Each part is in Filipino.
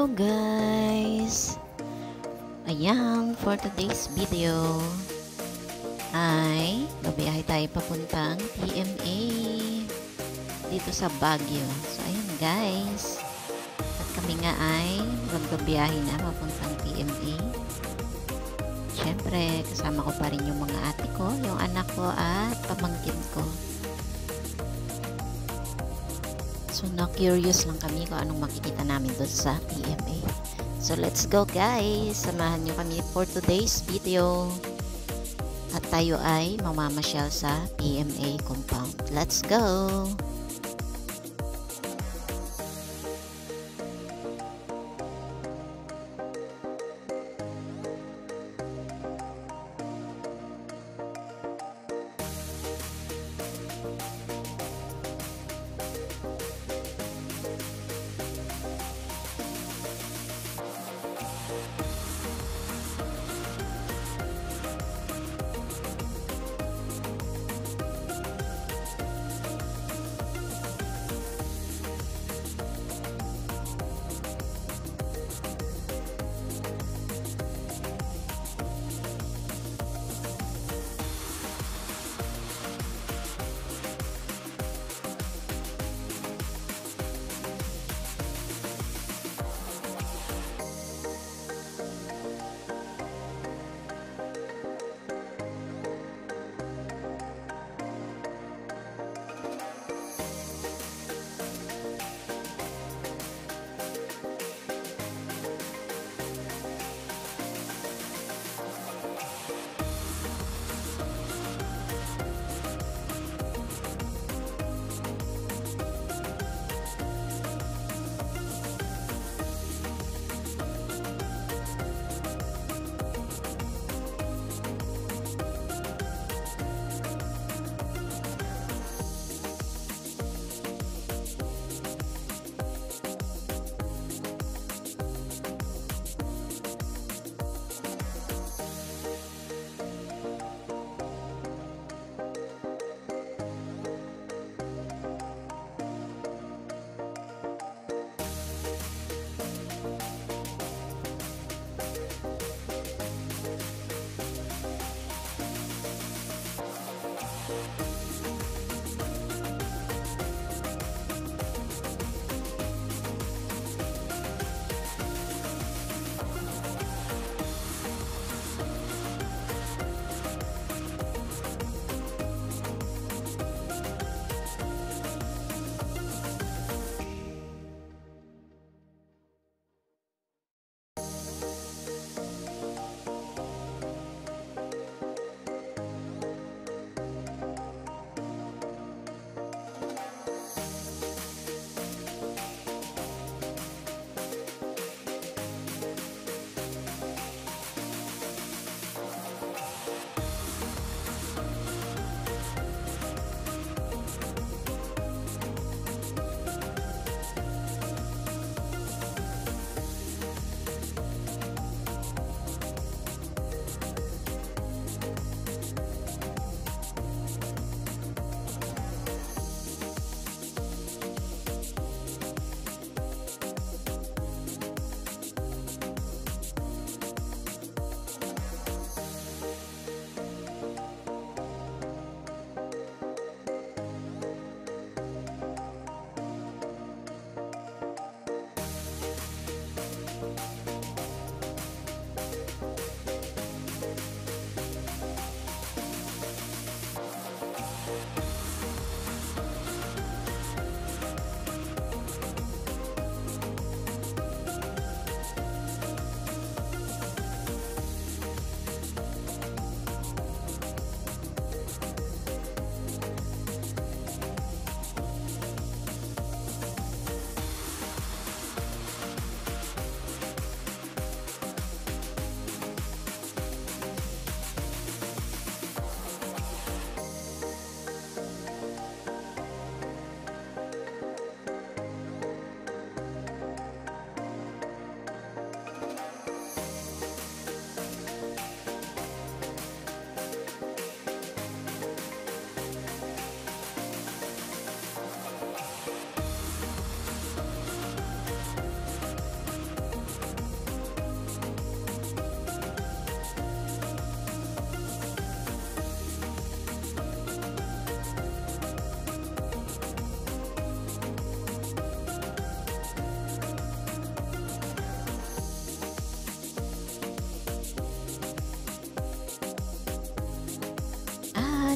Hello guys! Ayan, for today's video ay babiyahe tayo papuntang PMA dito sa Baguio. So ayan guys, at kami nga ay magbabiyahe na papuntang PMA. Syempre kasama ko pa rin yung mga ate ko, yung anak ko at pamangkin ko. So na-curious lang kami kung anong makikita namin doon sa PMA. So let's go guys! Samahan nyo kami for today's video. At tayo ay mamamasyal sa PMA compound. Let's go!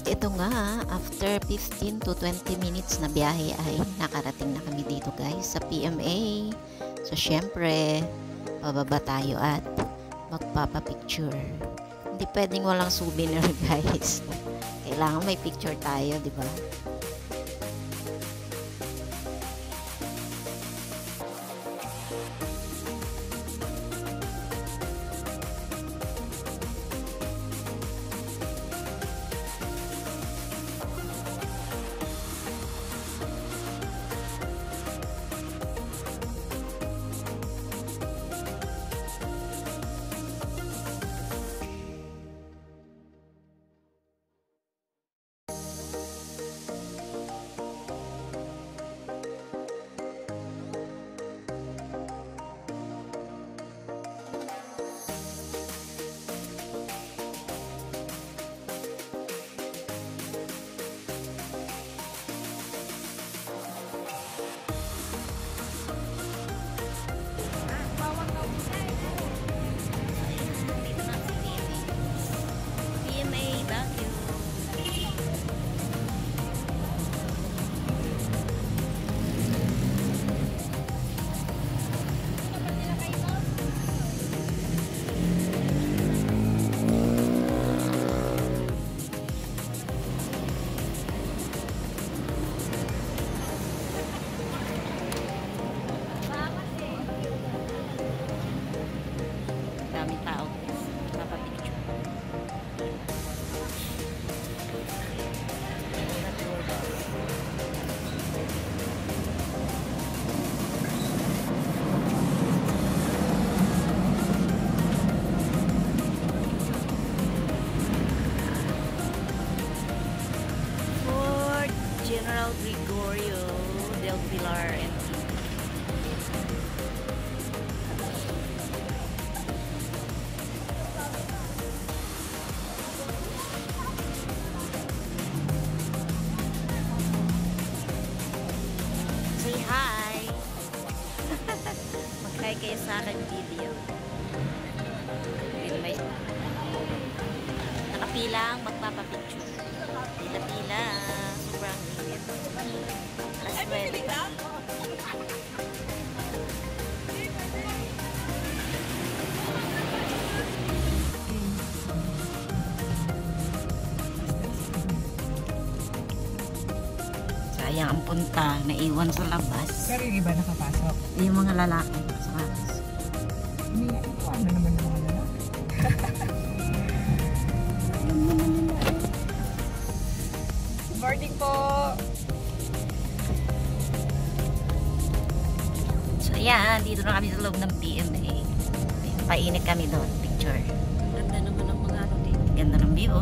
ito nga, after 15 to 20 minutes na biyahe ay nakarating na kami dito guys sa PMA. So syempre, bababa tayo at magpapapicture. Hindi pwedeng walang souvenir guys. Kailangan may picture tayo, di ba? Daming tao guys. Papapicture. Fort General Gregorio del Pilar and say hi! Mag-hi kayo sa akin video. May nakapilang magpapapicture. Pila-pila. Sobrang init. Aswerte. Sayang ang punta, naiwan sa labas. Pero yung iba nakapasok. Yung mga lalaki sa labas. Hindi, ano naman yung mga lalaki? Ayun mo naman nila eh. Morning po! So ayan, dito na kami sa loob ng PMA. Painit kami doon, picture. Ganda naman ang mga ano dito. Ganda ng view.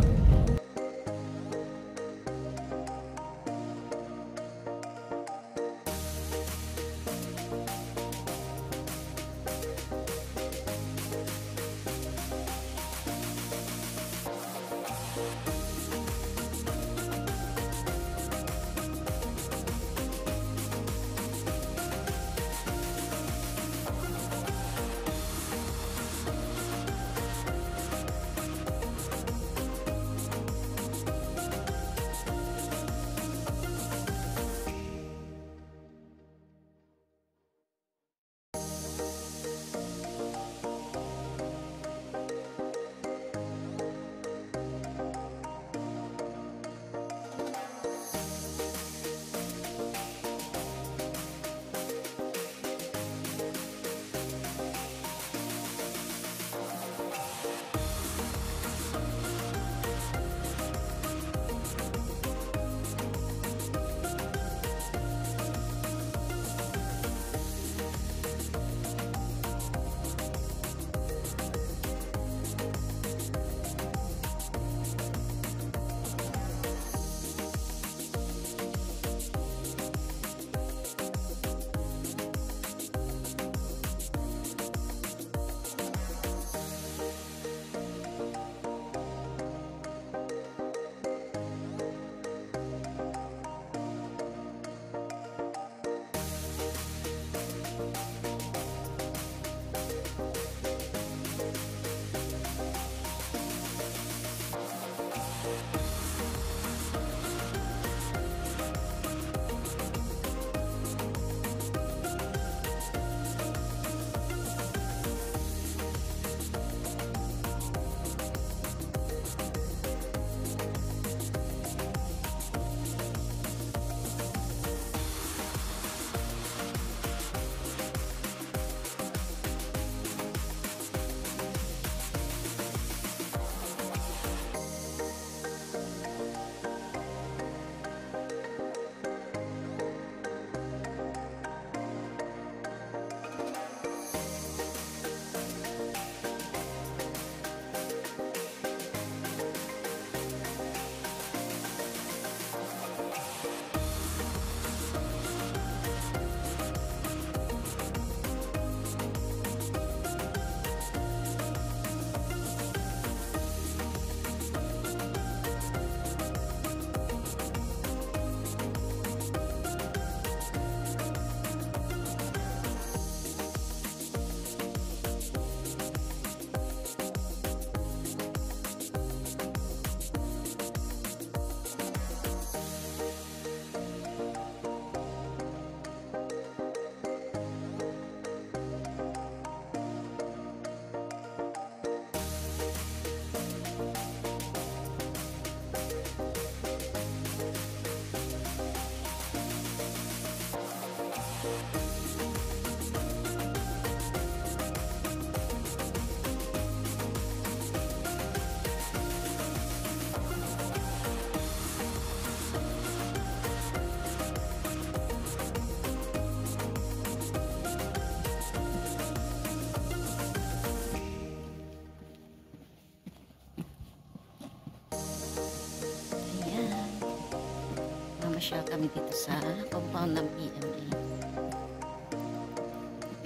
Namasyal kami dito sa compound ng PMA.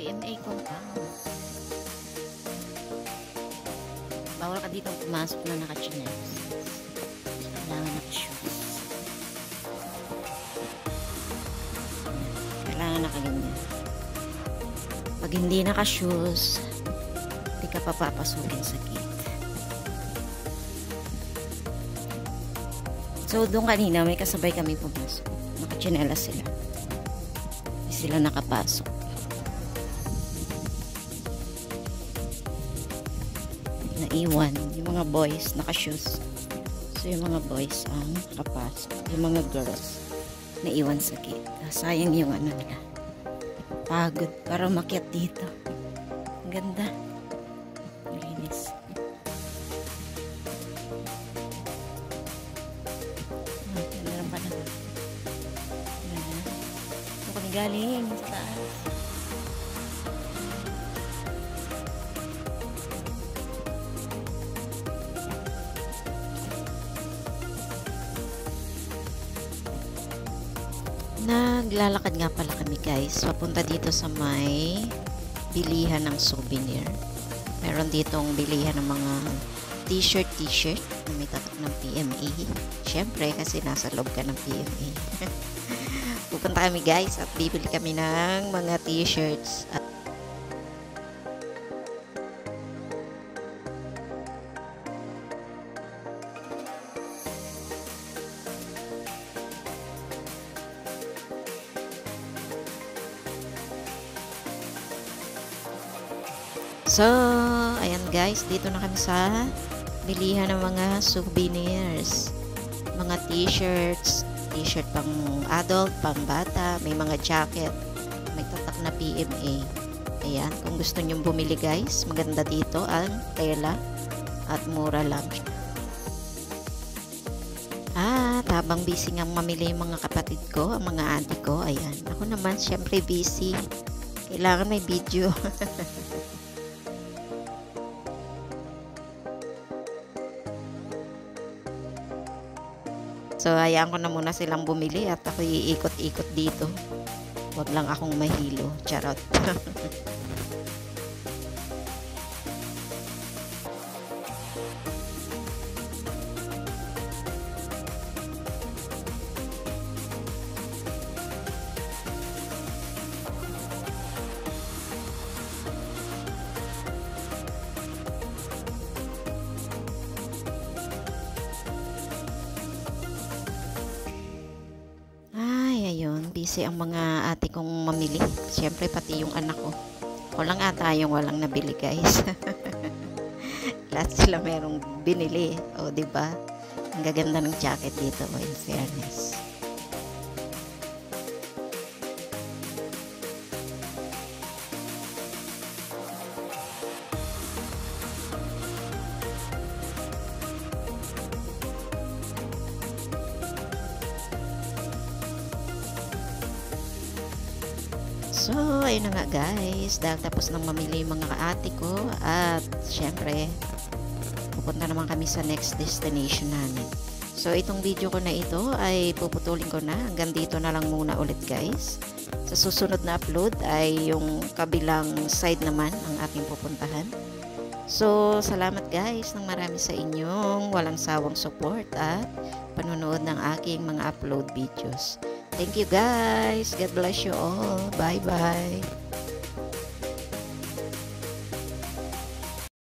PMA compound. Bawal ka dito pumasok na naka-chinelas. Kailangan naka-shoes. Kailangan nakaganyan. Pag hindi naka-shoes, hindi ka papapasukin sa gate. So, doon kanina, may kasabay kami pumasok. Naka-chinelas sila. Hindi sila nakapasok. Naiwan. Yung mga boys, naka-shoes. So, yung mga boys ang nakapasok. Yung mga girls, naiwan sa gate. Sayang yung ano nila. Pagod para makyat dito. Ang ganda. Linis. Meron pa na. Ito kami galing sa taas. Naglalakad nga pala kami guys. Papunta dito sa may bilihan ng souvenir. Meron ditong bilihan ng mga t-shirt na may tatak ng PMA. Syempre kasi nasa loob ka ng PMA. Pupunta kami guys at bibili kami ng mga t-shirts. So, ayan guys, dito na kami sa bilihan ng mga souvenirs. Mga t-shirts, t-shirt pang adult, pang bata, may mga jacket, may tatak na PMA. Ayan, kung gusto nyong bumili guys, maganda dito ang tela at mura lang. At habang busy nga mamili yung mga kapatid ko, ang mga auntie ko, ayan. Ako naman, syempre busy. Kailangan may video. So, hayaan ko na muna silang bumili at ako iikot-ikot dito. Huwag lang akong mahilo. Charot. Ayun, busy ang mga ate kong mamili. Siyempre, pati yung anak ko. Walang ata yung walang nabili, guys. Lahat sila merong binili. O, diba? Ang gaganda ng jacket dito, in fairness. So, ayun na nga guys, dahil tapos nang mamili yung mga kaate ko at syempre, pupunta naman kami sa next destination namin. So, itong video ko na ito ay puputulin ko na. Hanggang dito na lang muna ulit guys. Sa susunod na upload ay yung kabilang side naman ang ating pupuntahan. So, salamat guys ng marami sa inyong walang sawang support at panonood ng aking mga upload videos. Thank you guys. God bless you all. Bye-bye.